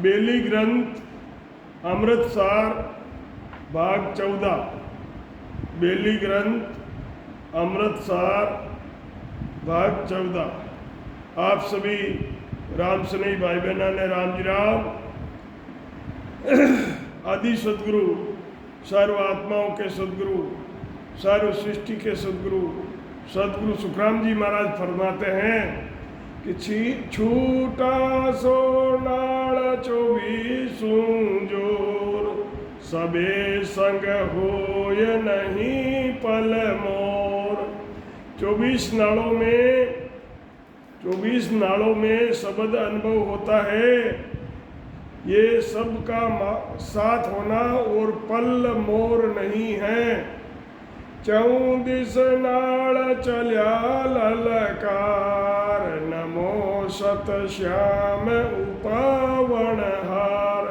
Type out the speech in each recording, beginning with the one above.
बेली ग्रंथ अमृतसार भाग 14। बेली ग्रंथ अमृतसार भाग 14। आप सभी राम स्नेही भाई बहना ने राम जी राम। आदि सदगुरु, सर्व आत्माओं के सदगुरु, सर्व सृष्टि के सदगुरु सदगुरु सुखराम जी महाराज फरमाते हैं कि छूटा सो नाल 24 जोर, सबे संग होय नहीं पल मोर। 24 नालों में शब्द अनुभव होता है। ये सबका साथ होना और पल मोर नहीं है। 34 नाल चल्या ललकार, नमो सत श्याम उपावन हार।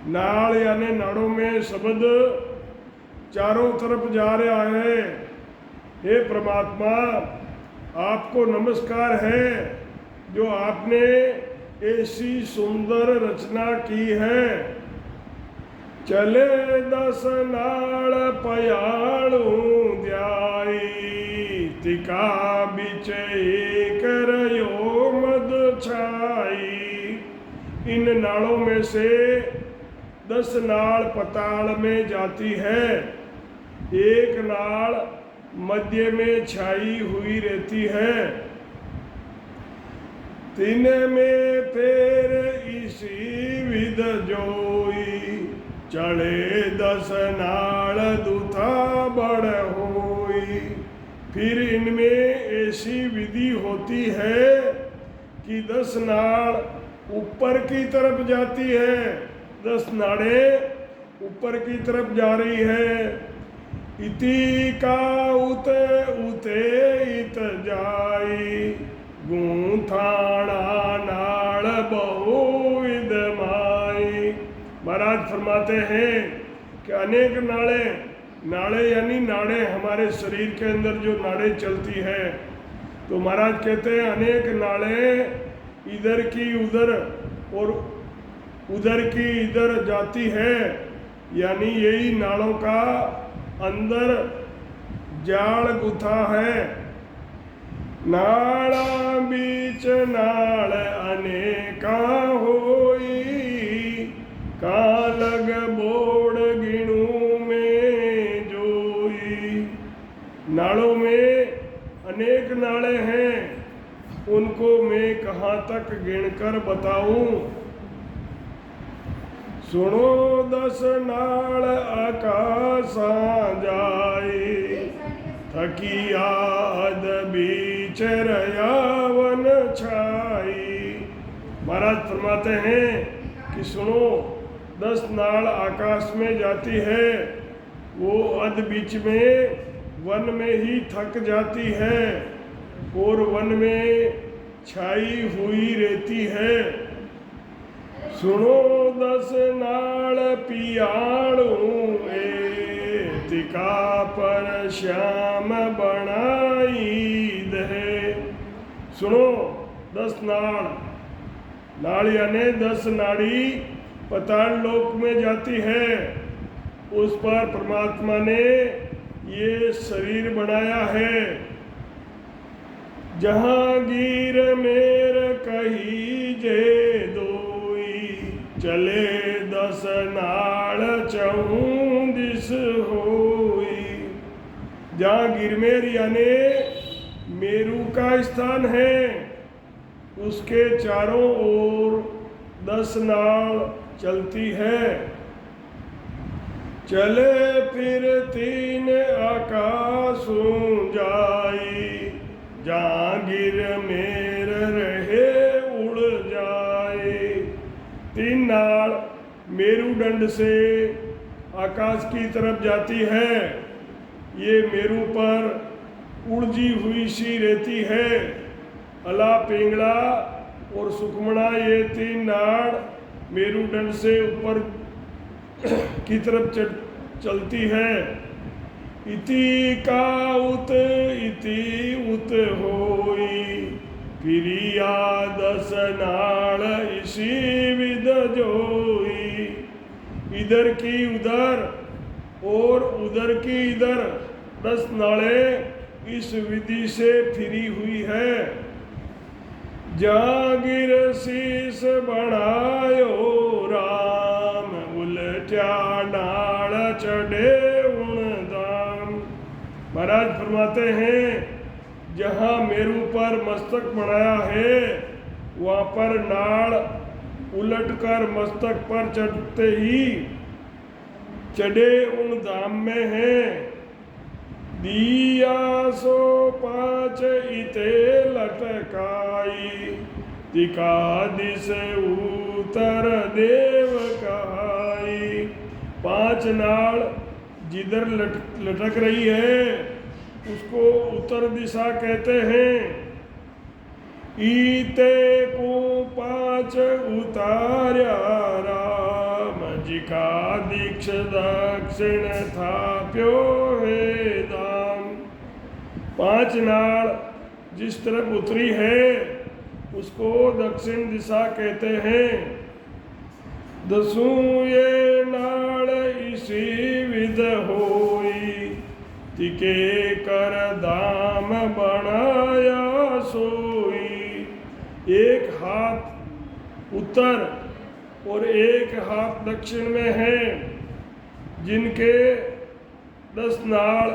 नाल यानी नाड़ों में शब्द चारों तरफ जा रहा है। हे परमात्मा, आपको नमस्कार है जो आपने ऐसी सुंदर रचना की है। चले 10 नाल पयाणु ध्याई, तिका बिच एक रयो मद छाई। इन नालों में से 10 नाल पताल में जाती है, एक नाल मध्य में छाई हुई रहती है। तीन में फिर इसी विध जोई, चढ़े 10 नाल दुथा बड़ होई। फिर इनमें ऐसी विधि होती है कि 10 नाल ऊपर की तरफ जाती है, 10 नाड़ें ऊपर की तरफ जा रही है। इति का उते उते इत जाई, गूंथाणा नाड़ बहुविध माई। महाराज फरमाते हैं कि अनेक नाड़े यानी नाड़े हमारे शरीर के अंदर जो नाड़े चलती है, तो महाराज कहते हैं अनेक नाड़े इधर की उधर और उधर की इधर जाती है। यानी यही नाड़ों का अंदर जाल गुथा है। नाड़ा बीच नाड़ अनेका होई, का लग बोड़ गिणू में जोई। नाड़ों में अनेक नाड़े हैं, उनको मैं कहाँ तक गिनकर बताऊं। सुनो 10 नाल आकाशा जाई, थकी आद बीच रयावन छाई। महाराज फरमाते हैं कि सुनो 10 नाल आकाश में जाती है, वो अध बीच में वन में ही थक जाती है और वन में छाई हुई रहती है। सुनो 10 नाल पियाणु ए, तिका पर श्याम बनाई दे। सुनो 10 नाल यानी 10 नाड़ी पताल लोक में जाती है। उस पर परमात्मा ने ये शरीर बनाया है। जहांगीर मेर कही जे दोई, चले 10 नाल 34 होई। जहाँ गिरमेर यानी मेरू का स्थान है, उसके चारों ओर 10 नाल चलती है। चले फिर 3 आकाशों जाई, जहाँ गिरमेर रहे उड़ जाए। 3 नाल मेरुदंड से आकाश की तरफ जाती है। ये मेरु पर उड़जी हुई सी रहती है। अला, पिंगला और सुखमणा ये 3 नाड़ मेरुदंड से ऊपर की तरफ चलती है। इति का उत इति उत होई, फिरिया दस नाल इसी विद जोई। इधर की उधर और उधर की इधर 10 नालें इस विधि से फिरी हुई है। जागिर शीस बनायो राम, उलट्या नाल चढ़े उन दाम। महाराज फरमाते हैं जहाँ मेरू पर मस्तक बनाया है वहाँ पर नाड़ उलटकर मस्तक पर चढ़ते ही चढ़े उन धाम में है। दिया सो 5 इते लटकाई, तिका दिस उतर देव कहाई। 5 नाड़ जिधर लटक रही है उसको उत्तर दिशा कहते हैं। ईते को 5 उतार्या राम, जिका दीक्ष दक्षिण था प्यो है दाम। 5 नाड़ जिस तरफ उतरी है उसको दक्षिण दिशा कहते हैं। 10 ये नाड़ इसी विध होई, तिके कर दाम बनाया सोई। एक हाथ उत्तर और एक हाथ दक्षिण में है, जिनके 10 नाड़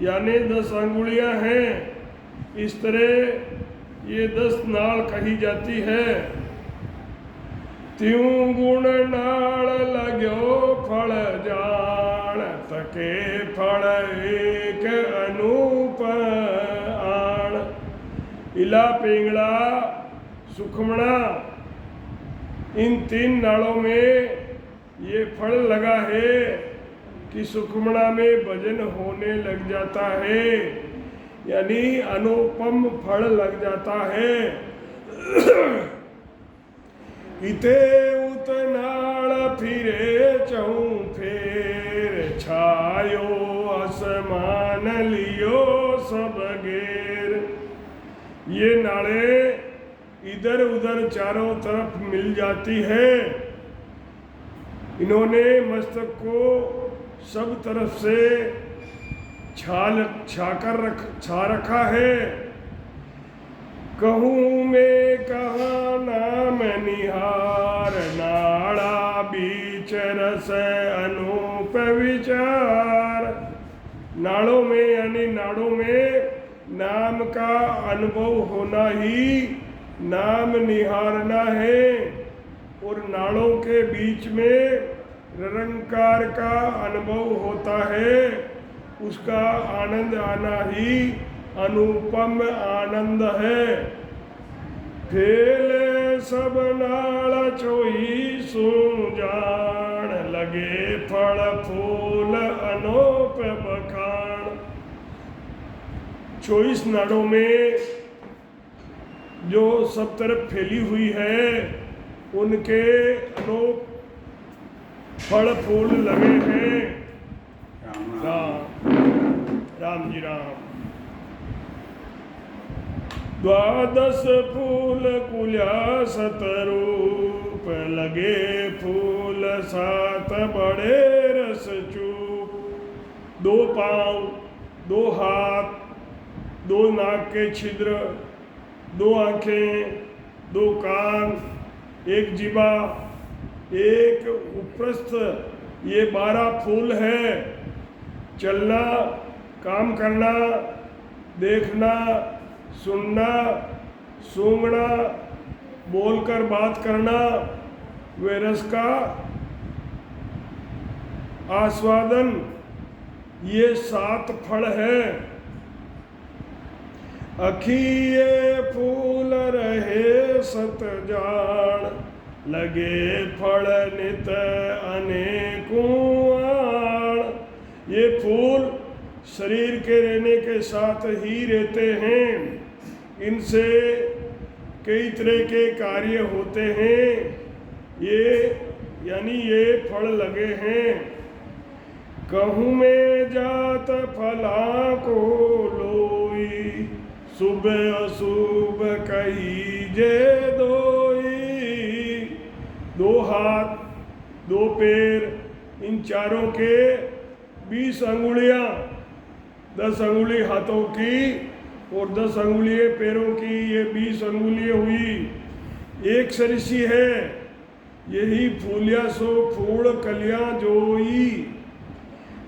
यानी 10 अंगुलियां हैं। इस तरह ये 10 नाड़ कही जाती है। त्यों गुण नाड़ लाग्यो फल जान, तके फल एक अनूप आण। इला पिंगला सुखमणा इन 3 नाड़ों में ये फल लगा है कि सुखमणा में भजन होने लग जाता है, यानी अनुपम फल लग जाता है। इते उत नाड़ फिरे चहु फेर, छायो आसमान लियो सब घेर। ये नाड़ें इधर उधर चारों तरफ मिल जाती है। इन्होंने मस्तक को सब तरफ से छा रखा है। कहूँ में कहा नाम निहार, नाड़ा बीच रस अनूप विचार। नाड़ों में यानी नाड़ों में नाम का अनुभव होना ही नाम निहारना है, और नाड़ों के बीच में निरंकार का अनुभव होता है, उसका आनंद आना ही अनुपम आनंद है। फेले सब नाड़ चोई सो जान, लगे फल फूल अनूप बखान। 24 नाड़ों में जो सब तरफ फैली हुई है उनके अनूप फल फूल लगे हैं। राम जी राम। 12 फूल कुल्या सतरूप, लगे फूल 7 बड़े रस चूप। 2 पाँव, 2 हाथ, 2 नाक के छिद्र, 2 आँखें, 2 कान, 1 जीवा, 1 उपस्थ, ये 12 फूल है। चलना, काम करना, देखना, सुनना, सूंघना, बोलकर बात करना, वे रस का आस्वादन, ये 7 फल है। अखिए फूल रहे सत जान, लगे फल नित अनेकों आण। ये फूल शरीर के रहने के साथ ही रहते हैं। इनसे कई तरह के कार्य होते हैं। ये यानी ये फल लगे हैं। कहूँ में जात फला को लोई, शुभ अशुभ कहीजे दोई। दो हाथ, दो पैर, इन चारों के 20 अंगुलियां, 10 अंगुली हाथों की और 10 अंगुलियां पैरों की, ये 20 अंगुलियां हुई। एक सरिसी है, यही फूलिया सो फूल कलियां जोई।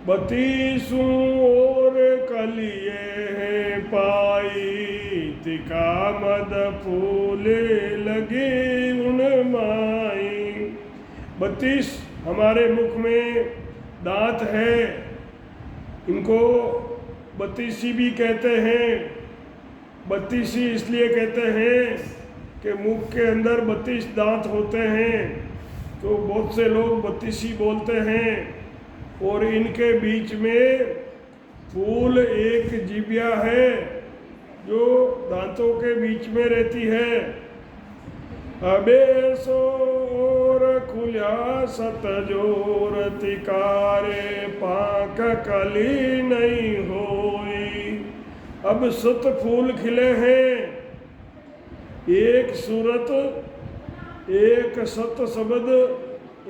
32 और कलिए हैं पाई, तिका मद फूले लगे उन माई। 32 हमारे मुख में दांत है, इनको 32 भी कहते हैं। 32 इसलिए कहते हैं कि मुख के अंदर 32 दांत होते हैं, तो बहुत से लोग 32 बोलते हैं। और इनके बीच में फूल एक जीभिया है जो दांतों के बीच में रहती है। अबे सोर खुल्या सत जोर, तिकारे पाक कली नहीं होई। अब 7 फूल खिले हैं, एक सूरत, एक सत शब्द,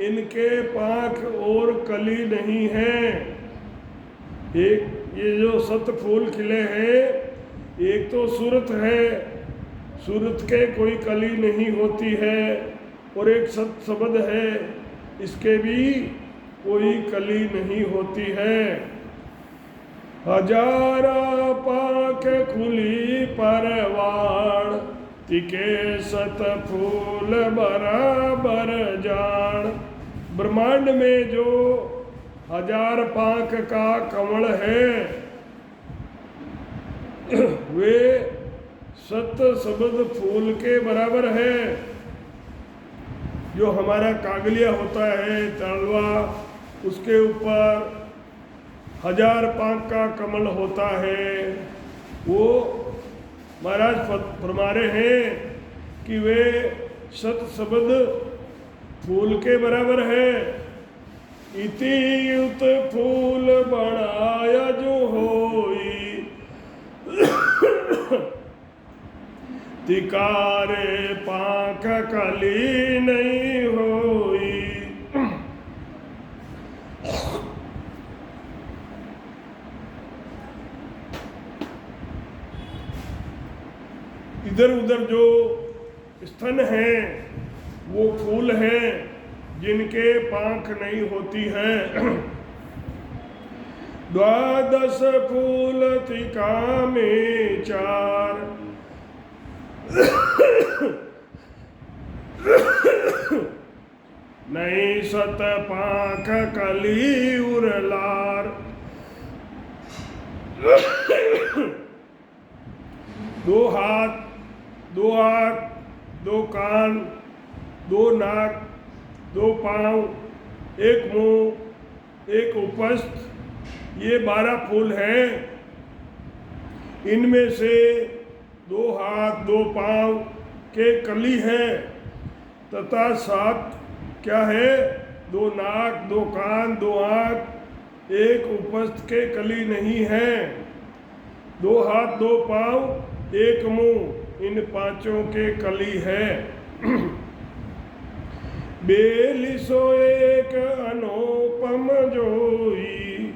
इनके पाख और कली नहीं है। एक ये जो 7 फूल खिले हैं, एक तो सूरत है, सूरत के कोई कली नहीं होती है, और एक सत शब्द है, इसके भी कोई कली नहीं होती है। हजारा पाख खुली परवाड़, तिके सत फूल बराबर जान। ब्रह्मांड में जो 1000 पांख का कमल है, वे 7 शब्द फूल के बराबर है। जो हमारा कागलिया होता है, तलवा, उसके ऊपर 1000 पांख का कमल होता है। वो महाराज फरमा रहे हैं कि वे 7 शब्द फूल के बराबर है। इति युत फूल बनाया जो होई, तिकारे पांख कली नहीं होई। इधर उधर जो स्तन हैं वो फूल हैं जिनके पांख नहीं होती है। 12 फूल तिका में 4, नहीं 7 पांख कली उरलार। 2 हाथ, 2 आँख, 2 कान, 2 नाक, 2 पाँव, 1 मुंह, 1 उपस्थ, ये 12 फूल हैं। इनमें से 2 हाथ, 2 पाँव के कली है, तथा 7 क्या है? 2 नाक, 2 कान, 2 आँख, 1 उपस्थ के कली नहीं है। 2 हाथ, 2 पाँव, 1 मुंह, इन 5 के कली है। बेलिसो एक अनुपम जोई,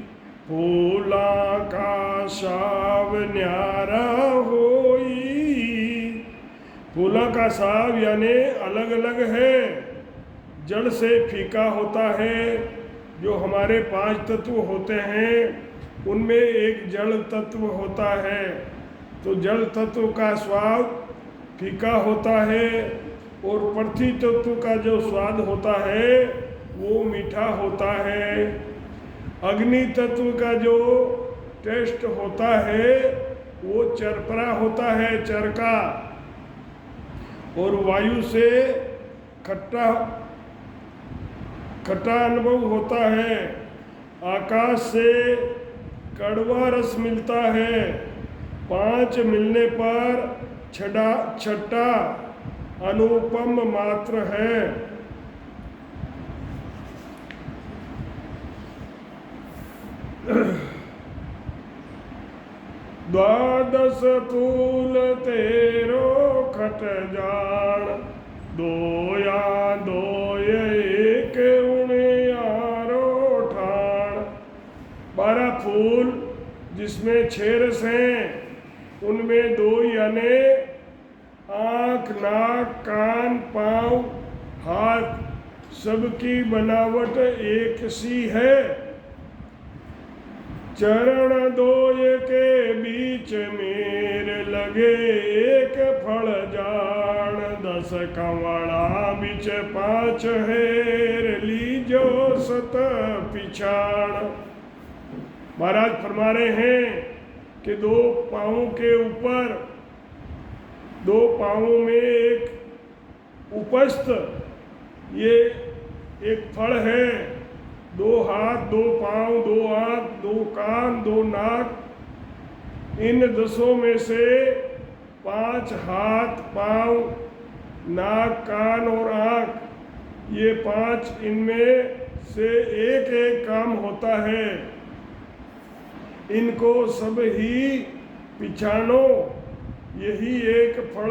फूला का साव न्यारा होई। फूला का साव यानी अलग अलग है, जड़ से फीका होता है। जो हमारे 5 तत्व होते हैं उनमें एक जड़ तत्व होता है, तो जड़ तत्व का स्वाद फीका होता है, और पृथ्वी तत्व का जो स्वाद होता है वो मीठा होता है। अग्नि तत्व का जो टेस्ट होता है वो चरपरा होता है, चरका, और वायु से खट्टा खट्टा अनुभव होता है। आकाश से कड़वा रस मिलता है। 5 मिलने पर छठा अनुपम मात्र है। द्वादश फूल तेरो खट जान, दोया दोय एक उणियारो ठाण। 12 फूल जिसमें 6 रस हैं, उनमें 2 यानी आँख, नाक, कान, पाँव, हाथ, सबकी बनावट एक सी है। चरण 2 के बीच मेर लगे, एक फल जान। 10 कंवड़ा बिच 5 हेर, लीजो 7 पिछाड़। महाराज फरमा रहे हैं कि 2 पाँवों के ऊपर, 2 पाँवों में एक उपस्थ, ये एक फल है। 2 हाथ, 2 पाँव, 2 आँख, 2 कान, 2 नाक। इन 10 में से 5 हाथ, पाँव, नाक, कान और आँख, ये 5, इनमें से एक एक काम होता है। इनको सब ही पिछानो, यही एक फल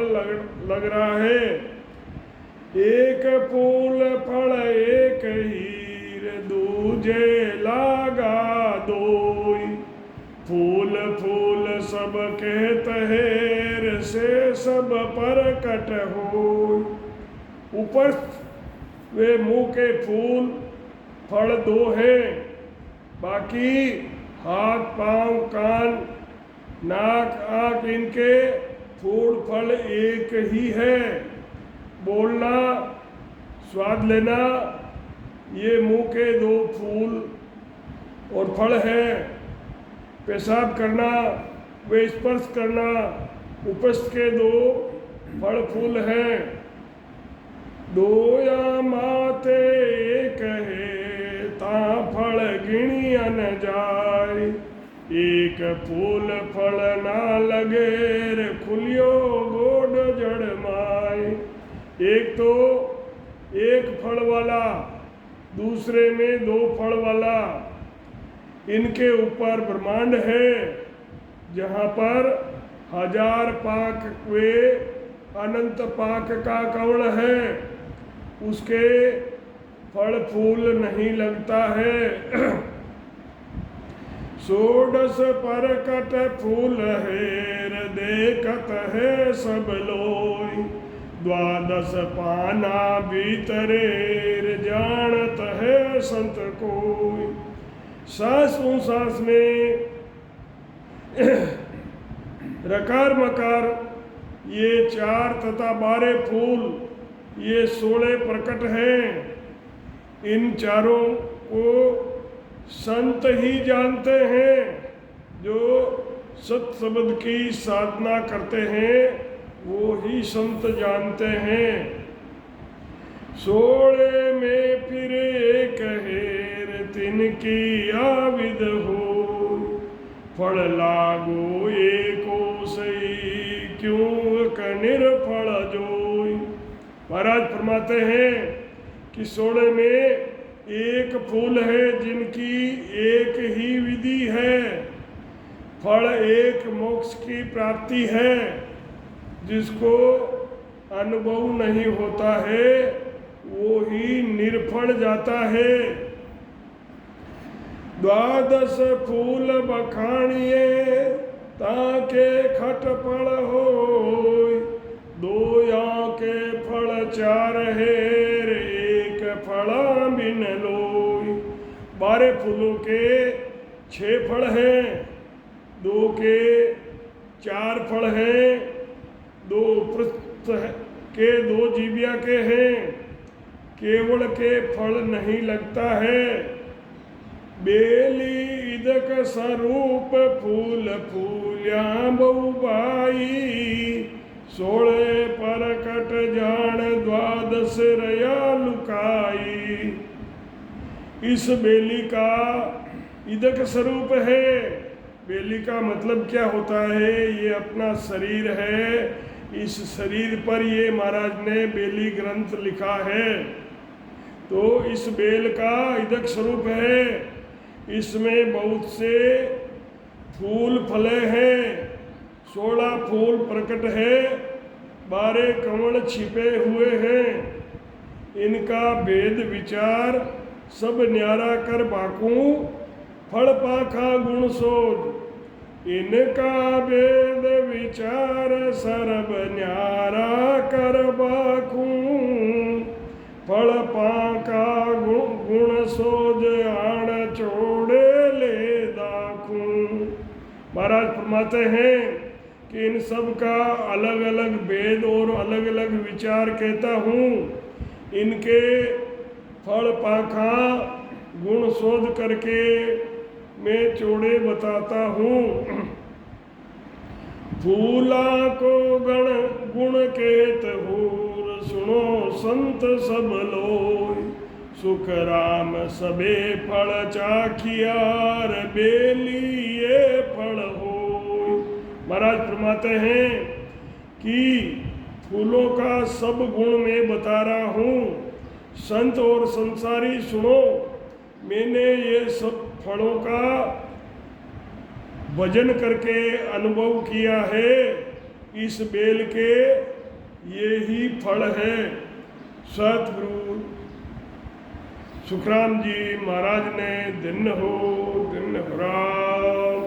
लग रहा है। एक फूल फल एक हीर, दूजे लागा दोई। फूल फूल सब कहत हेर, से सब पर कट हो। ऊपर वे मुंह के फूल, फल 2 हैं, बाकी हाथ, पाँव, कान, नाक, आँख, इनके फूल फल एक ही है। बोलना, स्वाद लेना, ये मुंह के 2 फूल और फल हैं। पेशाब करना, वे स्पर्श करना, उपस्थ के 2 फल फूल हैं। दोया माते कहे, ता फल गिणिया न जाय। एक फूल फल ना लगे, रे खुलियो गोड जड़ माय। एक तो एक फल वाला, दूसरे में 2 फल वाला, इनके ऊपर ब्रह्मांड है, जहाँ पर 1000 पाक वे अनंत पाक का कवल है, उसके फल फूल नहीं लगता है। 16 परकट फूल हेर, देखत है सब लोई। 12 पाना भीतरेर, जानत है संत कोई। सांस सांस में रकार मकार, ये 4 तथा 12 फूल, ये 16 प्रकट हैं। इन चारों को संत ही जानते हैं, जो सत शब्द की साधना करते हैं, वो ही संत जानते हैं। 16 में फिर एक हेर, तिनकी आविद हो। फल लागो एको सही, क्यों कनिर फल जोई। महाराज फरमाते हैं कि 16 में एक फूल है, जिनकी एक ही विधि है। फल एक मोक्ष की प्राप्ति है, जिसको अनुभव नहीं होता है, वो ही निर्फल जाता है। 12 फूल बखानिए, ताके खट फल होय। 2 के फल 4 हेर, एक फला बिन लोय। 12 फूलों के 6 फल हैं, 2 के 4 फल हैं, 2 पृष्ठ के 2 जीविया के हैं। केवल के फल नहीं लगता है। बेली इदक स्वरूप फूल फूल्या बहुबाई। 16 परकट जान, 12 रया लुकाई। इस बेली का इदक स्वरूप है। बेली का मतलब क्या होता है? ये अपना शरीर है। इस शरीर पर ये महाराज ने बेली ग्रंथ लिखा है। तो इस बेल का इदक स्वरूप है। इसमें बहुत से फूल फले हैं। 16 फूल प्रकट है, 12 कमल छिपे हुए हैं। इनका भेद विचार सब न्यारा कर बाकू, फल पाखा गुण सोध। इनका भेद विचार सर्व न्यारा कर बाकू, फल पाखा गुण सोध आण छोड़े ले दाखू। महाराज फरमाते हैं कि इन सब का अलग अलग भेद और अलग अलग विचार कहता हूँ। इनके फल पाखा गुण शोध करके मैं चौड़े बताता हूँ। फूला को गण गुण कहत हूर, सुनो संत सब लोय। सुख राम सबे फल चाखियार, बेलिए फल होय। महाराज फरमाते हैं कि फूलों का सब गुण मैं बता रहा हूँ। संत और संसारी सुनो, मैंने ये सब फलों का भजन करके अनुभव किया है। इस बेल के ये ही फल है। सतगुरु सुखराम जी महाराज ने दिन हो राम।